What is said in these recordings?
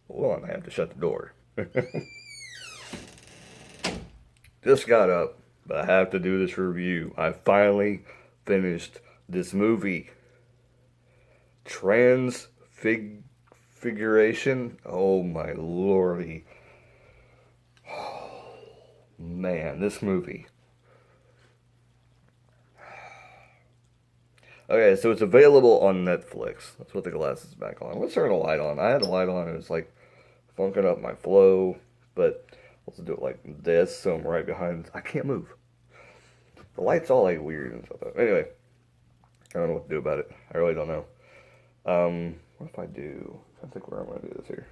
Hold on, I have to shut the door. Just got up, but I have to do this review. I finally finished this movie. Transfiguration. Oh my lordy. Man, this movie. Okay, so it's available on Netflix. Let's put the glasses back on. Let's turn the light on. I had the light on and it's like funking up my flow, but let's do it like this so I'm right behind. I can't move. The light's all like weird and stuff. Anyway, I don't know what to do about it. I really don't know. What if I do? I think where I'm gonna do this here.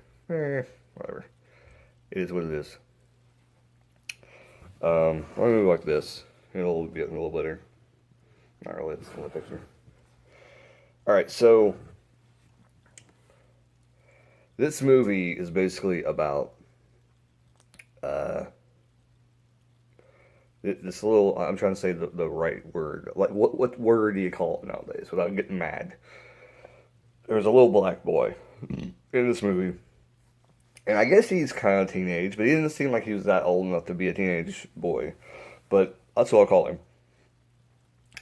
Whatever. It is what it is. I'm gonna move like this. It'll be a little better. Not really. It's a little picture. All right, so this movie is basically about uh, this little. I'm trying to say the right word. Like, what word do you call it nowadays without getting mad? There's a little black boy in this movie, and I guess he's kind of teenage, but he didn't seem like he was that old enough to be a teenage boy. But that's what I'll call him.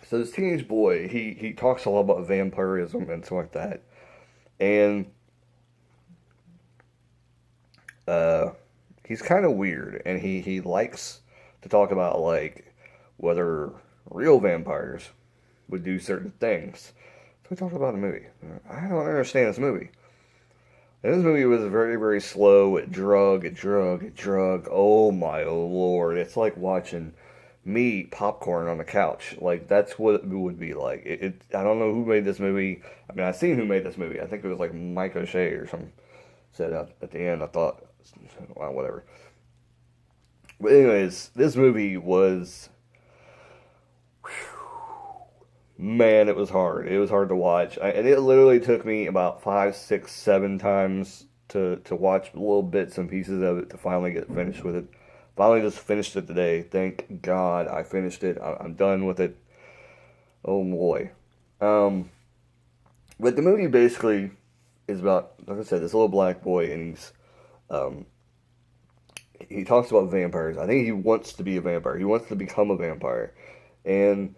So this teenage boy, he talks a lot about vampirism and stuff like that, and uh, he's kind of weird, and he likes to talk about like whether real vampires would do certain things. So we talked about the movie. I don't understand this movie. And this movie was very, very slow. It drug, it drug, it drug. Oh my lord. It's like watching me eat popcorn on the couch. Like, that's what it would be like. I don't know who made this movie. I mean, I've seen who made this movie. I think it was like Mike O'Shea or something. Said at the end, I thought, well, whatever. But anyways, this movie was, man, it was hard. It was hard to watch. And it literally took me about five, six, seven times to watch little bits and pieces of it to finally get finished with it. Finally just finished it today. Thank God I finished it. I'm done with it. Oh boy. But the movie basically is about, like I said, this little black boy, and um, he talks about vampires. I think he wants to be a vampire. He wants to become a vampire. And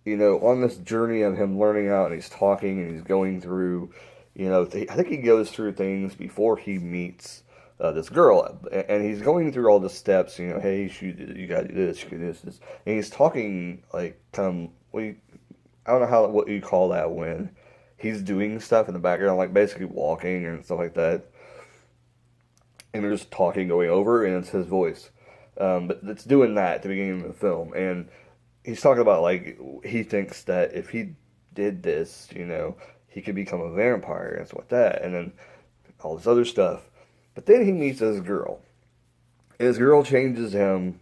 on this journey of him learning out, and he's talking and he's going through, I think he goes through things before he meets this girl, and he's going through all the steps. Hey, you got to do this, you got to do this, and he's talking like I don't know what you call that when he's doing stuff in the background, like basically walking and stuff like that, and they're just talking, going over, and it's his voice. But it's doing that at the beginning of the film, and he's talking about like he thinks that if he did this, he could become a vampire and stuff like that, and then all this other stuff. But then he meets this girl. And this girl changes him,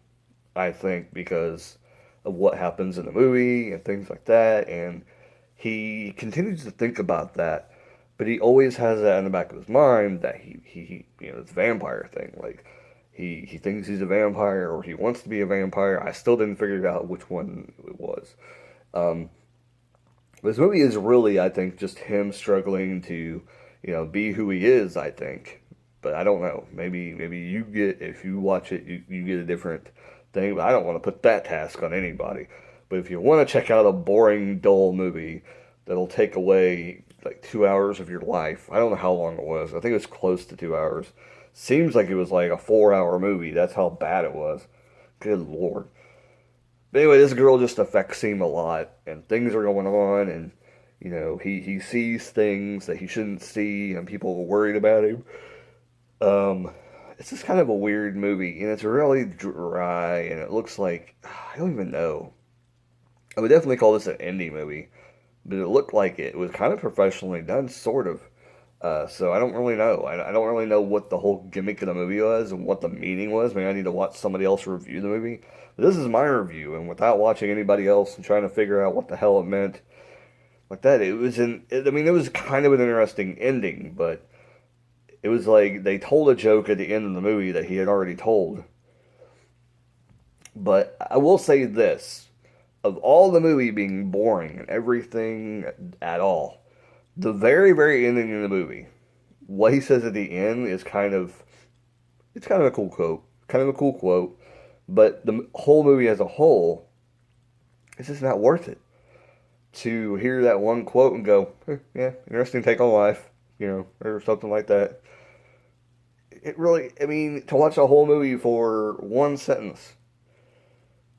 I think, because of what happens in the movie and things like that. And he continues to think about that, but he always has that in the back of his mind that he this vampire thing. Like, he thinks he's a vampire, or he wants to be a vampire. I still didn't figure out which one it was. This movie is really, I think, just him struggling to, be who he is, I think. But I don't know. Maybe you get, if you watch it, you get a different thing. But I don't want to put that task on anybody. But if you want to check out a boring, dull movie that'll take away like 2 hours of your life, I don't know how long it was. I think it was close to 2 hours. Seems like it was like a 4 hour movie. That's how bad it was. Good lord. But anyway, this girl just affects him a lot, and things are going on, and he sees things that he shouldn't see, and people are worried about him. It's just kind of a weird movie, and it's really dry, and it looks like, I don't even know. I would definitely call this an indie movie, but it looked like it was kind of professionally done, sort of. So I don't really know. I don't really know what the whole gimmick of the movie was and what the meaning was. Maybe I need to watch somebody else review the movie. But this is my review, and without watching anybody else and trying to figure out what the hell it meant, like that, it was kind of an interesting ending, but it was like they told a joke at the end of the movie that he had already told. But I will say this, of all the movie being boring and everything at all, the very, very ending of the movie, what he says at the end is it's kind of a cool quote, but the whole movie as a whole, it's just not worth it. To hear that one quote and go, yeah, interesting take on life, or something like that. It really, I mean, to watch a whole movie for one sentence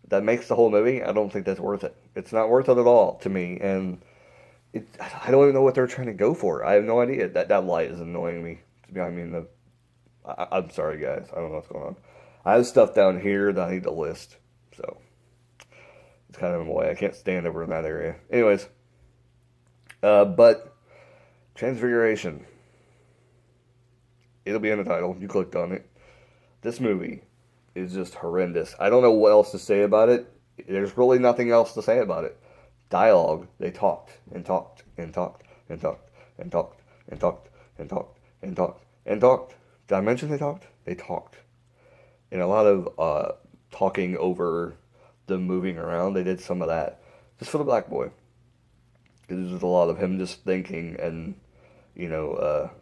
that makes the whole movie, I don't think that's worth it. It's not worth it at all to me, and I don't even know what they're trying to go for. I have no idea. That light is annoying me. I mean, I'm sorry, guys. I don't know what's going on. I have stuff down here that I need to list, so it's kind of in the way. I can't stand over in that area. Anyways, but Transfiguration. It'll be in the title. You clicked on it. This movie is just horrendous. I don't know what else to say about it. There's really nothing else to say about it. Dialogue. They talked and talked and talked and talked and talked and talked and talked and talked and talked. Did I mention they talked? They talked. And a lot of talking over the moving around. They did some of that just for the black boy. Because there's a lot of him just thinking and,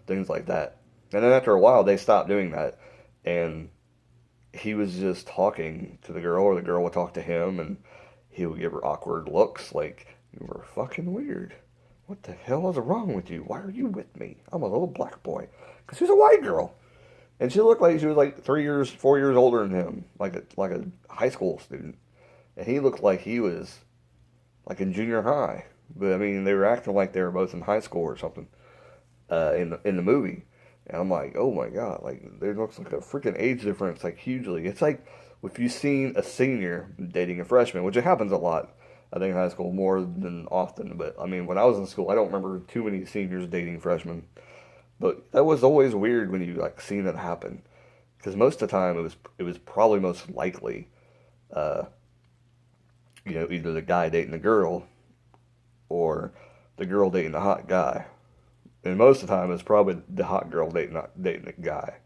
things like that. And then after a while, they stopped doing that. And he was just talking to the girl, or the girl would talk to him, and he would give her awkward looks like, you were fucking weird. What the hell is wrong with you? Why are you with me? I'm a little black boy. Because she's a white girl. And she looked like she was like 4 years older than him, like a high school student. And he looked like he was like in junior high. But I mean, they were acting like they were both in high school or something in the movie. And I'm like, oh my god, like there looks like a freaking age difference, like hugely. It's like if you've seen a senior dating a freshman, which it happens a lot, I think in high school more than often. But I mean, when I was in school, I don't remember too many seniors dating freshmen. But that was always weird when you like seen it happen, because most of the time it was probably most likely, uh, either the guy dating the girl, or the girl dating the hot guy. And most of the time, it's probably the hot girl dating the guy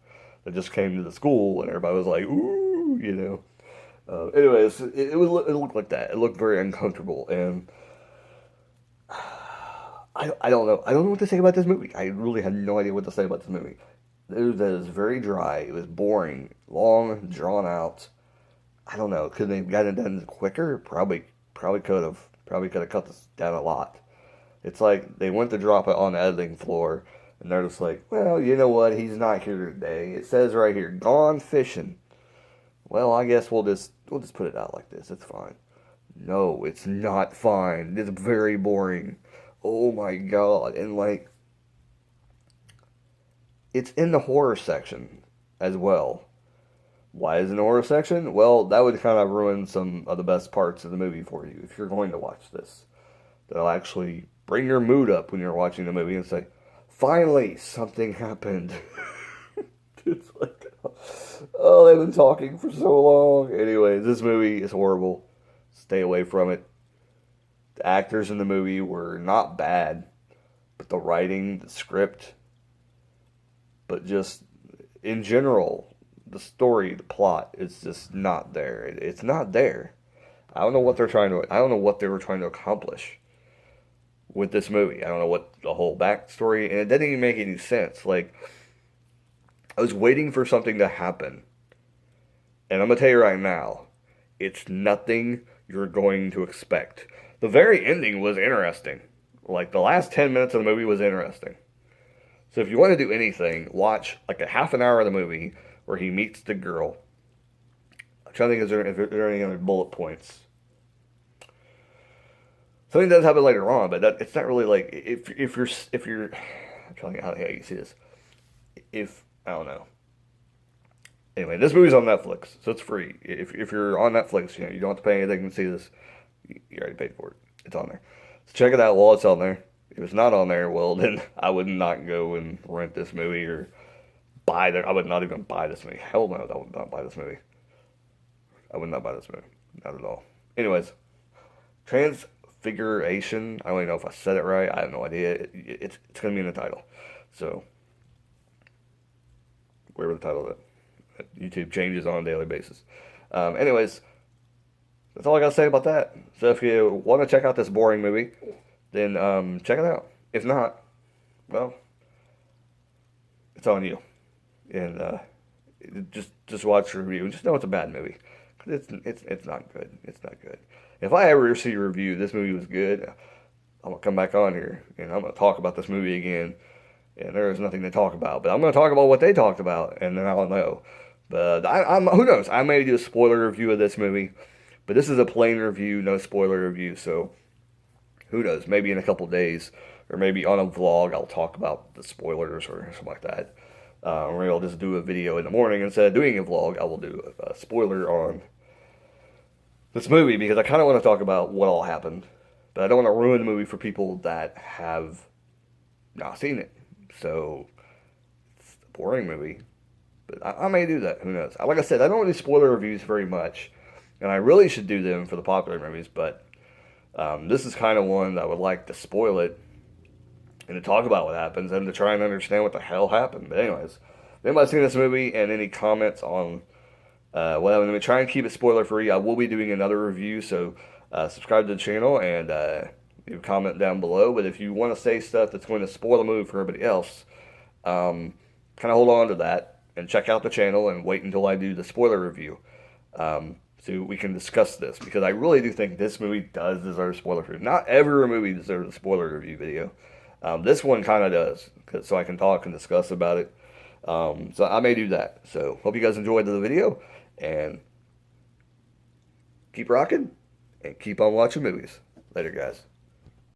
that just came to the school, and everybody was like, "Ooh," anyways, it looked like that. It looked very uncomfortable, and I don't know. I don't know what to say about this movie. I really had no idea what to say about this movie. It was very dry. It was boring, long, drawn out. I don't know. Could they have gotten it done quicker? Probably could have. Probably could have cut this down a lot. It's like they went to drop it on the editing floor, and they're just like, well, you know what? He's not here today. It says right here, gone fishing. Well, I guess we'll just put it out like this. It's fine. No, it's not fine. It's very boring. Oh my god. And like, it's in the horror section as well. Why is it in the horror section? Well, that would kind of ruin some of the best parts of the movie for you if you're going to watch this. That'll actually bring your mood up when you're watching the movie and say, finally, something happened. It's like, oh, they've been talking for so long. Anyways, this movie is horrible. Stay away from it. The actors in the movie were not bad, but the writing, the script, but just in general, the story, the plot is just not there. It's not there. I don't know what I don't know what they were trying to accomplish with this movie. I don't know what the whole backstory, and it didn't even make any sense. Like, I was waiting for something to happen, and I'm gonna tell you right now, it's nothing you're going to expect. The very ending was interesting. Like, the last 10 minutes of the movie was interesting. So if you want to do anything, watch like a half an hour of the movie where he meets the girl. I'm trying to think if there are any other bullet points. Something does happen later on, but it's not really like if you're I'm trying to think how you see this. If I don't know. Anyway, this movie's on Netflix, so it's free. If you're on Netflix, you don't have to pay anything to see this. You already paid for it. It's on there. So check it out while it's on there. If it's not on there, well then I would not go and rent this movie or I would not even buy this movie. Hell no, I would not buy this movie. I would not buy this movie. Not at all. Anyways, Transfiguration. I don't even know if I said it right. I have no idea. It's going to be in the title. So, wherever the title of it. YouTube changes on a daily basis. Anyways, that's all I got to say about that. So if you want to check out this boring movie, then check it out. If not, well, it's on you. And just watch the review and just know it's a bad movie. It's not good. It's not good. If I ever see a review, this movie was good, I'm gonna come back on here and I'm gonna talk about this movie again. And there is nothing to talk about, but I'm gonna talk about what they talked about, and then I'll know. But I'm who knows? I may do a spoiler review of this movie, but this is a plain review, no spoiler review. So who knows? Maybe in a couple days, or maybe on a vlog, I'll talk about the spoilers or something like that. Or maybe I'll just do a video in the morning instead of doing a vlog. I will do a spoiler on this movie because I kind of want to talk about what all happened, but I don't want to ruin the movie for people that have not seen it. So it's a boring movie, but I may do that. Who knows? Like I said, I don't really spoiler reviews very much, and I really should do them for the popular movies. But this is kind of one that I would like to spoil it and to talk about what happens and to try and understand what the hell happened. But anyways, if anybody's seen this movie and any comments on what I'm going to try and keep it spoiler free. I will be doing another review, so subscribe to the channel and leave a comment down below. But if you want to say stuff that's going to spoil the movie for everybody else, kind of hold on to that and check out the channel and wait until I do the spoiler review. So we can discuss this, because I really do think this movie does deserve a spoiler review. Not every movie deserves a spoiler review video. This one kind of does, so I can talk and discuss about it. So I may do that. So hope you guys enjoyed the video, and keep rocking and keep on watching movies. Later, guys.